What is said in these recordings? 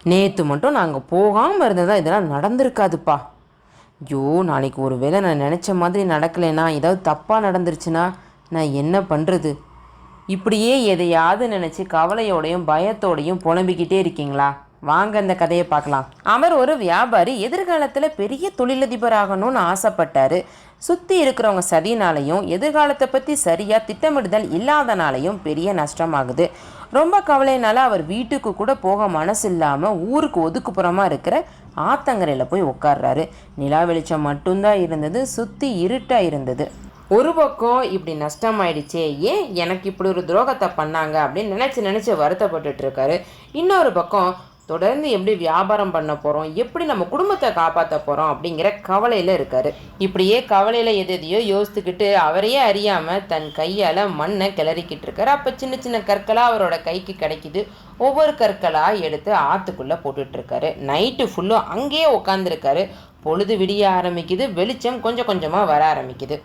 நேற்று மட்டும் நாங்கள் போகாமல் இருந்ததா இதெல்லாம் நடந்திருக்காதுப்பா. ஐயோ, நாளைக்கு ஒரு வேளை நான் நினச்ச மாதிரி நடக்கலைன்னா, ஏதாவது தப்பாக நடந்துருச்சுன்னா நான் என்ன பண்ணுறது? இப்படியே எதையாவது நினச்சி கவலையோடையும் பயத்தோடையும் புலம்பிக்கிட்டே இருக்கீங்களா? வாங்க இந்த கதையை பார்க்கலாம். அவர் ஒரு வியாபாரி, எதிர்காலத்தில் பெரிய தொழிலதிபர் ஆகணும்னு ஆசைப்பட்டார். சுற்றி இருக்கிறவங்க சதினாலையும் எதிர்காலத்தை பற்றி சரியாக திட்டமிடுதல் இல்லாதனாலையும் பெரிய நஷ்டமாகுது. ரொம்ப கவலையினால அவர் வீட்டுக்கு கூட போக மனசு இல்லாமல் ஊருக்கு ஒதுக்குப்புறமாக இருக்கிற ஆத்தங்கரையில் போய் உட்கார்றாரு. நிலா வெளிச்சம் மட்டும்தான் இருந்தது, சுற்றி இருட்டாக இருந்தது. ஒரு பக்கம் இப்படி நஷ்டமாயிடுச்சே, ஏன் எனக்கு இப்படி ஒரு துரோகத்தை பண்ணாங்க அப்படின்னு நினச்சி வருத்தப்பட்டுட்டு இருக்காரு. இன்னொரு பக்கம் தொடர்ந்து எப்படி வியாபாரம் பண்ண போகிறோம், எப்படி நம்ம குடும்பத்தை காப்பாற்ற போகிறோம் அப்படிங்கிற கவலையில் இருக்கார். இப்படியே கவலையில் எதையோ யோசித்துக்கிட்டு அவரையே அறியாமல் தன் கையால் மண்ணை கிளறிக்கிட்டு இருக்காரு. அப்போ சின்ன சின்ன கற்களாக அவரோட கைக்கு கிடைக்குது. ஒவ்வொரு கற்களாக எடுத்து ஆற்றுக்குள்ளே போட்டுட்ருக்காரு. நைட்டு ஃபுல்லும் அங்கேயே உட்காந்துருக்காரு. பொழுது விடிய ஆரம்பிக்குது, வெளிச்சம் கொஞ்சம் கொஞ்சமாக வர ஆரம்பிக்குது.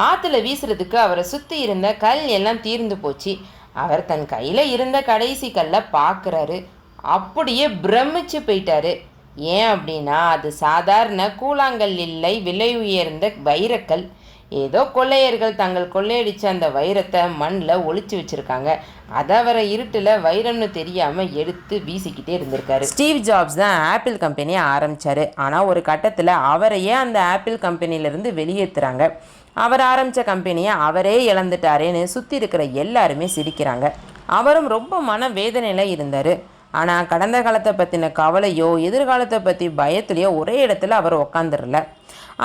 ஆற்றுல வீசுறதுக்கு அவரை சுற்றி இருந்த கல் எல்லாம் தீர்ந்து போச்சு. அவர் தன் கையில் இருந்த கடைசி கல்லை பார்க்குறாரு. அப்படியே பிரமிச்சு போயிட்டாரு. ஏன் அப்படின்னா அது சாதாரண கூழாங்கல் இல்லை, விலை உயர்ந்த வைரக்கல். ஏதோ கொள்ளையர்கள் தங்கள் கொள்ளையடித்த அந்த வைரத்தை மண்ணில் ஒளிச்சு வச்சுருக்காங்க. அதை அவரை இருட்டில் வைரம்னு தெரியாமல் எடுத்து வீசிக்கிட்டே இருந்திருக்காரு. ஸ்டீவ் ஜாப்ஸ் தான் ஆப்பிள் கம்பெனியை ஆரம்பித்தார். ஆனால் ஒரு கட்டத்தில் அவரையே அந்த ஆப்பிள் கம்பெனியிலேருந்து வெளியேற்றுறாங்க. அவர் ஆரம்பித்த கம்பெனியை அவரே இழந்துட்டாரேன்னு சுற்றி இருக்கிற எல்லாருமே சிரிக்கிறாங்க. அவரும் ரொம்ப மன வேதனையில் இருந்தார். ஆனால் கடந்த காலத்தை பற்றின கவலையோ எதிர்காலத்தை பற்றி பயத்துலையோ ஒரே இடத்துல அவர் உக்காந்துடல.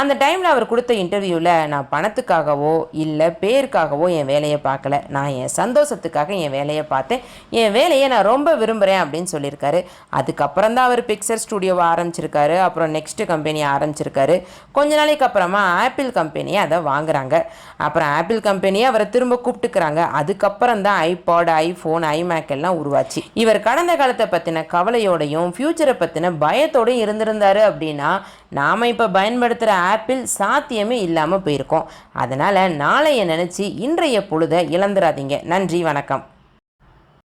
அந்த டைமில் அவர் கொடுத்த இன்டர்வியூவில், நான் பணத்துக்காகவோ இல்லை பேருக்காகவோ என் வேலையை பார்க்கல, நான் என் சந்தோஷத்துக்காக என் வேலையை பார்த்தேன், என் வேலையை நான் ரொம்ப விரும்புகிறேன் அப்படின்னு சொல்லியிருக்காரு. அதுக்கப்புறம் தான் அவர் பிக்சர் ஸ்டுடியோவை ஆரம்பிச்சிருக்காரு. அப்புறம் நெக்ஸ்ட்டு கம்பெனியை ஆரம்பிச்சிருக்காரு. கொஞ்ச நாளைக்கு அப்புறமா ஆப்பிள் கம்பெனியை அதை வாங்குறாங்க. அப்புறம் ஆப்பிள் கம்பெனியை அவரை திரும்ப கூப்பிட்டுக்கிறாங்க. அதுக்கப்புறம் தான் ஐபாட், ஐஃபோன், ஐமேக் எல்லாம் உருவாச்சு. இவர் கடந்த காலத்தை பற்றின கவலையோடையும் ஃப்யூச்சரை பற்றின பயத்தோடையும் இருந்திருந்தாரு அப்படின்னா நாம் இப்போ பயன்படுத்துகிற ஆப்பிள் சாத்தியமே இல்லாமல் போயிருக்கோம். அதனால் நாளைய நினச்சி இன்றைய பொழுதை இழந்துடாதீங்க. நன்றி, வணக்கம்.